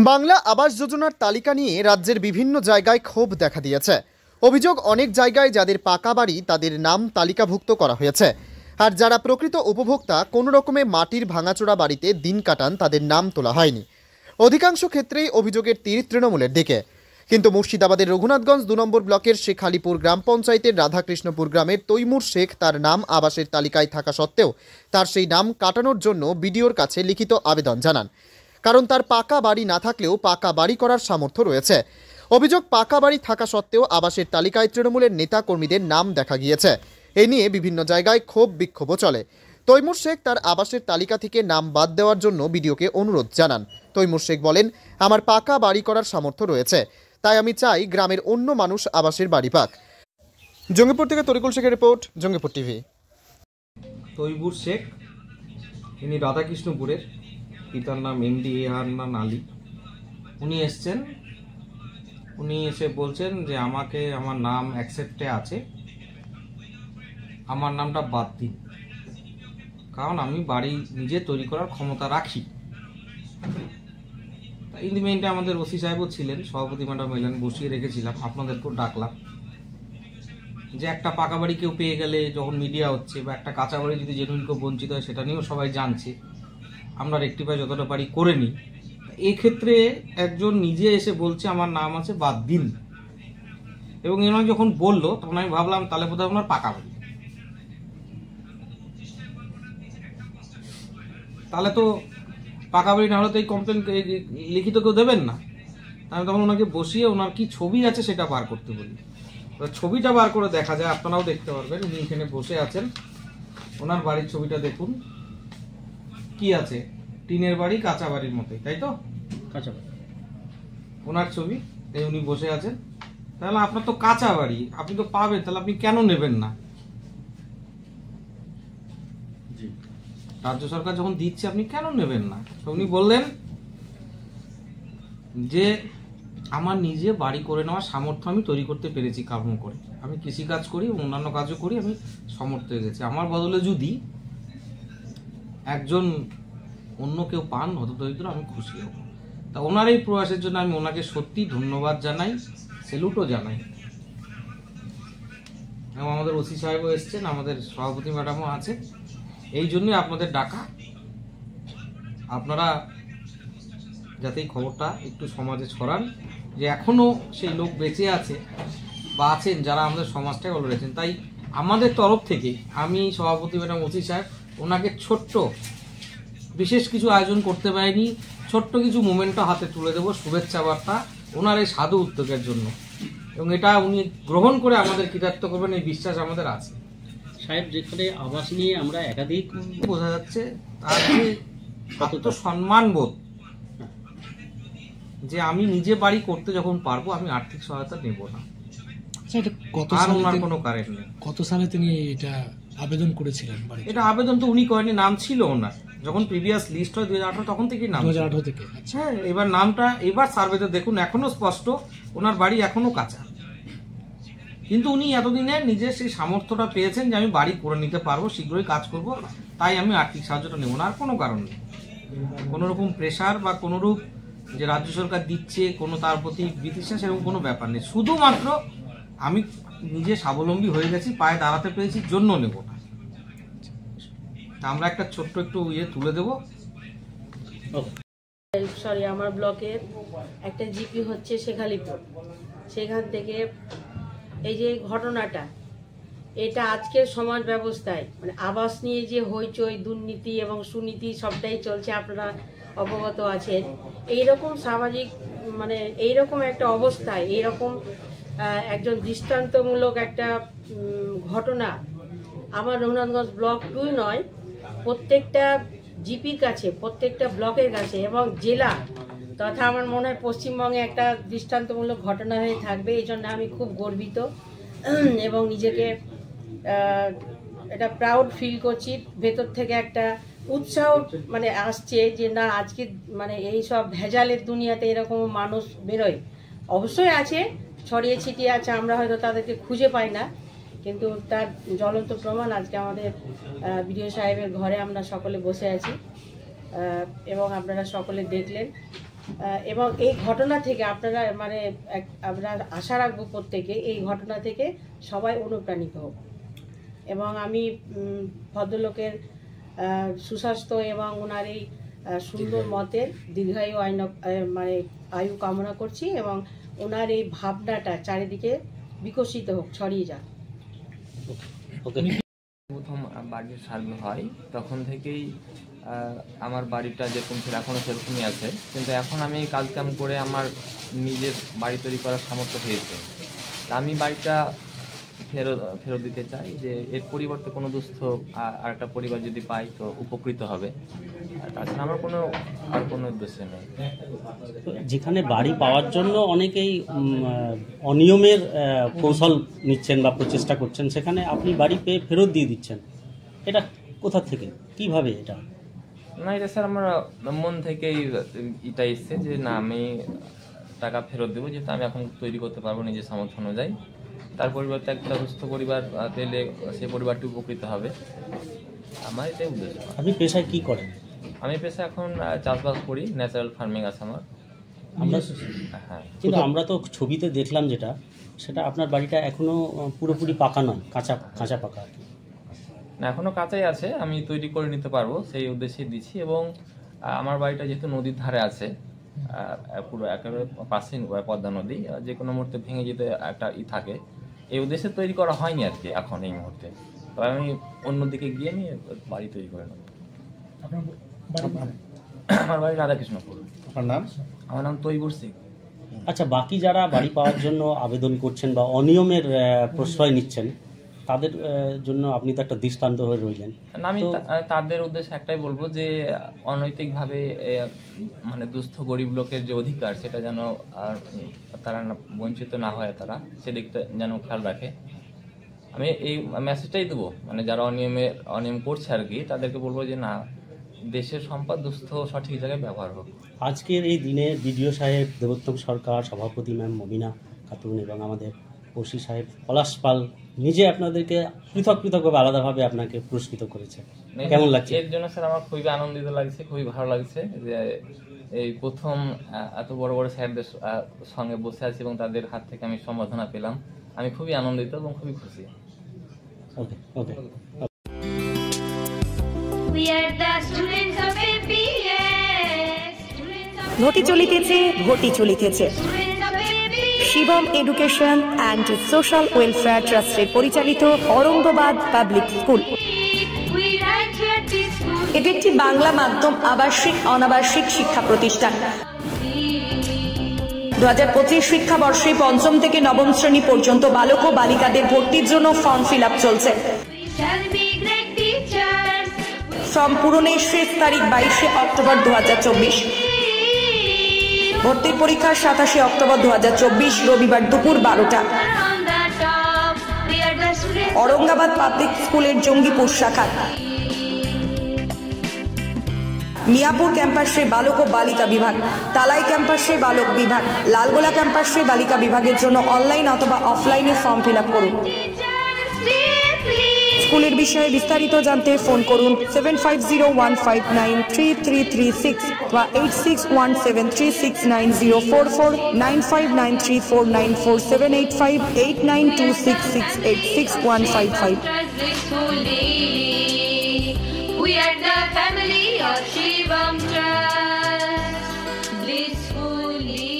বাংলা আবাস যোজনার তালিকা নিয়ে রাজ্যের বিভিন্ন জায়গায় ক্ষোভ দেখা দিয়েছে। অভিযোগ, অনেক জায়গায় যাদের পাকা বাড়ি তাদের নাম তালিকাভুক্ত করা হয়েছে, আর যারা প্রকৃত উপভোক্তা কোনো রকমে মাটির ভাঙাচোরা বাড়িতে দিন কাটান তাদের নাম তোলা হয়নি। অধিকাংশ ক্ষেত্রেই অভিযোগের তীর তৃণমূলের দিকে। কিন্তু মুর্শিদাবাদের রঘুনাথগঞ্জ ২ নম্বর ব্লকের শেখালিপুর গ্রাম পঞ্চায়েতের রাধাকৃষ্ণপুর গ্রামের তৈমুর শেখ তার নাম আবাসের তালিকায় থাকা সত্ত্বেও তার সেই নাম কাটানোর জন্য বিডিওর কাছে লিখিত আবেদন জানান। কারণ তার পাকা বাড়ি না থাকলেও পাকা বাড়ি করার সামর্থ্য রয়েছে। অভিযোগ, পাকা বাড়ি থাকা সত্ত্বেও আবাসের তালিকায় তৃণমূলের নেতা কর্মীদের নাম দেখা গিয়েছে। এ নিয়ে বিভিন্ন জায়গায় ক্ষোভ বিক্ষোভও চলে। তৈমুর শেখ তার আবাসের তালিকা থেকে নাম বাদ দেওয়ার জন্য বিডিওকে অনুরোধ জানান। তৈমুর শেখ বলেন, আমার পাকা বাড়ি করার সামর্থ্য রয়েছে, তাই আমি চাই গ্রামের অন্য মানুষ আবাসের বাড়ি পাক। জঙ্গিপুর থেকে তরিকুল শেখের রিপোর্ট, জঙ্গিপুর টিভি। তৈমুর শেখ, ইনি রাধাকৃষ্ণপুরের, পিতার নাম এমডি এহান্নান আলী। উনি এসছেন, উনি এসে বলছেন যে আমাকে আমার নাম অ্যাকসেপ্টে আছে, আমার নামটা বাদ দিন, কারণ আমি বাড়ি নিজে তৈরি করার ক্ষমতা রাখি। ইন দি মেইনটা আমাদের ওসি সাহেবও ছিলেন, সভাপতি ম্যাডাম এলেন, বসিয়ে রেখেছিলাম, আপনাদেরকেও ডাকলাম যে একটা পাকা বাড়ি কেউ পেয়ে গেলে যখন মিডিয়া হচ্ছে, বা একটা কাঁচা বাড়ি যদি জেনুইন কেউ বঞ্চিত হয় সেটা নিয়েও সবাই জানছে, আমরা রেকটিফাই যতটা পারি করে নিই। এক্ষেত্রে একজন নিজে এসে বলছে আমার নাম আছে, বাদ দিন। এবং এনার যখন বললো তখন আমি ভাবলাম তাহলে বোধহয় আপনার পাকা বাড়ি, তাহলে তো পাকা বাড়ি না হলে তো এই কমপ্লেন লিখিত কেউ দেবেন না। আমি তখন ওনাকে বসিয়ে ওনার কি ছবি আছে সেটা বার করতে বলি। ছবিটা বার করে দেখা যায়, আপনারাও দেখতে পারবেন, উনি এখানে বসে আছেন, ওনার বাড়ির ছবিটা দেখুন, কি আছে, টিনের বাড়ি, কাঁচা বাড়ির মতোই, তাই তো? কাঁচা বাড়ি ওনার ছবি, এই উনি বসে আছেন। তাহলে আপনার তো কাঁচা বাড়ি, আপনি তো পাবেন, তাহলে আপনি কেন নেবেন না? রাজ্য সরকার যখন দিচ্ছে আপনি কেন নেবেন না? উনি বললেন যে আমার নিজে বাড়ি করে নেওয়ার সামর্থ্য আমি তৈরি করতে পেরেছি কর্ম করে, আমি কৃষিকাজ করি, অন্যান্য কাজও করি, আমি সমর্থ হয়ে গেছি। আমার বদলে যদি একজন অন্য কেউ পান হতদরিদ্র, আমি খুশি হব। তা ওনার এই প্রয়াসের জন্য আমি ওনাকে সত্যি ধন্যবাদ জানাই, সেলুটও জানাই। এবং আমাদের ওসি সাহেবও এসছেন, আমাদের সভাপতি ম্যাডামও আছে। এই জন্যই আপনাদের ডাকা, আপনারা যাতে এই খবরটা একটু সমাজে ছড়ান যে এখনো সেই লোক বেঁচে আছে বা আছেন যারা আমাদের সমাজটাকে ভালো রেখেছেন। তাই আমাদের তরফ থেকে আমি সভাপতি ম্যাডাম, ওসি সাহেব, ওনাকে ছোট্ট বিশেষ কিছু আয়োজন করতে পারিনি, ছোট্ট কিছু মোমেন্টও হাতে তুলে দেবো, শুভেচ্ছা বার্তা ওনার এই সাধু উদ্যোগের জন্য। এবং এটা উনি গ্রহণ করে আমাদের কৃতার্থ করবেন, এই বিশ্বাস আমাদের আছে। সাহেব, যেখানে আবাস নিয়ে আমরা একাধিক বোঝা যাচ্ছে তার যে কত সম্মান বোধ, যে আমি নিজে বাড়ি করতে যখন পারবো আমি আর্থিক সহায়তা নেব না। কত সালে তিনি এটা আবেদন করেছিলেন? এটা আবেদন তো উনি করেনি, নাম ছিল ওনার, যখন প্রিভিয়াস লিস্ট হয় 2018 তখন থেকেই নাম। 2018 থেকে? হ্যাঁ, এবার নামটা এবার সার্ভেতে দেখুন এখনো স্পষ্ট, ওনার বাড়ি এখনো কাঁচা। কিন্তু উনি এতদিনে নিজের সেই সামর্থ্যটা পেয়েছেন যে আমি বাড়ি করে নিতে পারবো, শীঘ্রই কাজ করব, তাই আমি আর্থিক সাহায্যটা নেব না। আর কোনো কারণ নেই, কোনো রকম প্রেশার বা কোনোরূপ যে রাজ্য সরকার দিচ্ছে কোনো তার প্রতি বিতৃষ্ণা, সেরকম কোনো ব্যাপার নেই। শুধুমাত্র আমি নিজে স্বাবলম্বী হয়ে গেছি, পায়ে দাঁড়াতে পেরেছি, জন্য নেব না। আমরা একটা ছোট্ট একটু তুলে দেবো। সরি, আমার ব্লকের একটা জিপি হচ্ছে শেখালিপুর, সেখান থেকে এই যে ঘটনাটা, এটা আজকের সমাজ ব্যবস্থায় মানে আবাস নিয়ে যে হইচই, দুর্নীতি এবং সুনীতি সবটাই চলছে, আপনারা অবগত আছেন। এইরকম সামাজিক মানে এইরকম একটা অবস্থায় এইরকম একজন দৃষ্টান্তমূলক একটা ঘটনা আমার রঘুনাথগঞ্জ ব্লক 2 নয়, প্রত্যেকটা জিপির কাছে, প্রত্যেকটা ব্লকের কাছে এবং জেলা তথা আমার মনে হয় পশ্চিমবঙ্গে একটা দৃষ্টান্তমূলক ঘটনা হয়ে থাকবে। এই জন্য আমি খুব গর্বিত এবং নিজেকে এটা প্রাউড ফিল করছি। ভেতর থেকে একটা উৎসাহ মানে আসছে যে না, আজকে মানে এই সব ভেজালের দুনিয়াতে এরকম মানুষ বেরোয়। অবশ্যই আছে, ছড়িয়ে ছিটিয়ে আছে, আমরা হয়তো তাদেরকে খুঁজে পাই না, কিন্তু তার জ্বলন্ত প্রমাণ আজকে আমাদের বিডিও সাহেবের ঘরে আমরা সকলে বসে আছি এবং আপনারা সকলে দেখলেন। এবং এই ঘটনা থেকে আপনারা মানে আমরা আশা রাখবো প্রত্যেকে এই ঘটনা থেকে সবাই অনুপ্রাণিত হোক। এবং আমি ভদ্রলোকের সুস্বাস্থ্য এবং ওনার এই সুন্দর মতের দীর্ঘায়ু মানে আয়ু কামনা করছি এবং ওনার এই ভাবনাটা চারিদিকে বিকশিত হোক, ছড়িয়ে যাক। প্রথম বাড়ির সার্ভে হয় তখন থেকেই আমার বাড়িটা যেরকম ছিল এখনও সেরকমই আছে, কিন্তু এখন আমি কাজ কাম করে আমার নিজের বাড়ি তৈরি করার সামর্থ্য হয়েছে। তা আমি বাড়িটা ফেরত দিতে চাই, যে এর পরিবর্তে কোনো দুস্থ আর একটা পরিবার যদি পাই তো উপকৃত হবে। তাছাড়া আমার কোনো উদ্দেশ্য নেই। যেখানে বাড়ি পাওয়ার জন্য অনেকেই অনিয়মের কৌশল নিচ্ছেন বা প্রচেষ্টা করছেন, সেখানে আপনি বাড়ি পেয়ে ফেরত দিয়ে দিচ্ছেন, এটা কোথা থেকে, কিভাবে এটা? না, এটা স্যার আমার মন থেকেই এটা এসছে যে না, আমি টাকা ফেরত দেবো, যেহেতু আমি এখন তৈরি করতে পারবো নিজের সামর্থ্য অনুযায়ী। তার পরিবর্তে একটা সুস্থ পরিবার পেলে সেই পরিবারটি উপকৃত হবে, আমার এটাই উদ্দেশ্য। আপনি পেশায় কি করেন? আমি পেশা এখন চাষবাস করি, ন্যাচারাল ফার্মিং আছে আমার। হ্যাঁ, কিন্তু আমরা তো ছবিতে দেখলাম যেটা, সেটা আপনার বাড়িটা এখনো পুরোপুরি পাকা নয়, কাঁচা পাকা। না, এখনও কাঁচাই আছে, আমি তৈরি করে নিতে পারবো সেই উদ্দেশ্যে দিচ্ছি। এবং আমার বাড়িটা যেহেতু নদীর ধারে আছে, পুরো একেবারে পাশে পদ্মা নদী, যে কোনো মুহূর্তে ভেঙে যেতে একটা থাকে, এই উদ্দেশ্যে তৈরি করা হয়নি আর কি এখন এই মুহূর্তে। তবে আমি অন্যদিকে গিয়ে নিয়ে বাড়ি তৈরি করে নেব। আমার বাড়ি রাধাকৃষ্ণপুর। আপনার নাম? আমার নাম তৈবুর শেখ। আচ্ছা, বাকি যারা বাড়ি পাওয়ার জন্য আবেদন করছেন বা অনিয়মের প্রশ্রয় নিচ্ছেন, তাদের জন্য আপনি তো একটা দৃষ্টান্ত হয়ে রইলেন। আমি তাদের উদ্দেশ্যে একটাই বলবো যে অনৈতিকভাবে মানে দুস্থ গরিব লোকের যে অধিকার, সেটা যেন তারা বঞ্চিত না হয়, তারা সেদিকটা যেন খেয়াল রাখে। আমি এই মেসেজটাই দেবো, মানে যারা অনিয়ম করছে আর কি, তাদেরকে বলবো যে না, দেশের সম্পদ দুস্থ সঠিক জায়গায় ব্যবহার হোক। আজকের এই দিনে বিডিও সাহেব দেবোত্তম সরকার, সভাপতি ম্যাম মমিনা খাতুন এবং আমাদের ওসি সাহেব পলাশ পাল নিজে আপনাদেরকে পৃথকভাবে আলাদাভাবে আপনাকে পুরস্কৃত করেছে, কেমন লাগছে? এর জন্য স্যার আমার খুবই আনন্দিত লাগছে, খুবই ভালো লাগছে যে এই প্রথম এত বড় বড় স্যারদের সঙ্গে বসে আছি এবং তাদের হাত থেকে আমি সম্বর্ধনা পেলাম। আমি খুবই আনন্দিত এবং খুবই খুশি। ওকে ওকে। ঘটি চলিতেছে Shivam education and social welfare ট্রাস্টের পরিচালিত অরঙ্গবাদ পাবলিক স্কুল। এটি একটি বাংলা মাধ্যম আবাসিক অনাবাসিক শিক্ষা প্রতিষ্ঠান। 2025 শিক্ষাবর্ষে 5ম থেকে 9ম শ্রেণী পর্যন্ত বালক ও বালিকাদের ভর্তির জন্য ফর্ম ফিল আপ চলছে। ফর্ম পূরণের শেষ তারিখ 22শে অক্টোবর 2024। ভর্তির পরীক্ষা 27শে অক্টোবর 2024 রবিবার দুপুর 12টা। औरंगाबाद पाब्लिक स्कूलेर जंगीपुर शाखा मियापुर कैम्पासे बालक और बालिका विभाग, तालाई कैम्पासे बालक विभाग, लालगोला कैम्पासे बालिका विभागेर जोन्नो अनलाइन अथवा अफलाइने फर्म फिल आप करुन। स्कूलेर विषये विस्तारित जानते फोन करुन 7501593336 বা 8617369044 9593494785 8926686155। We are the family of Shivam Trust, blissfully.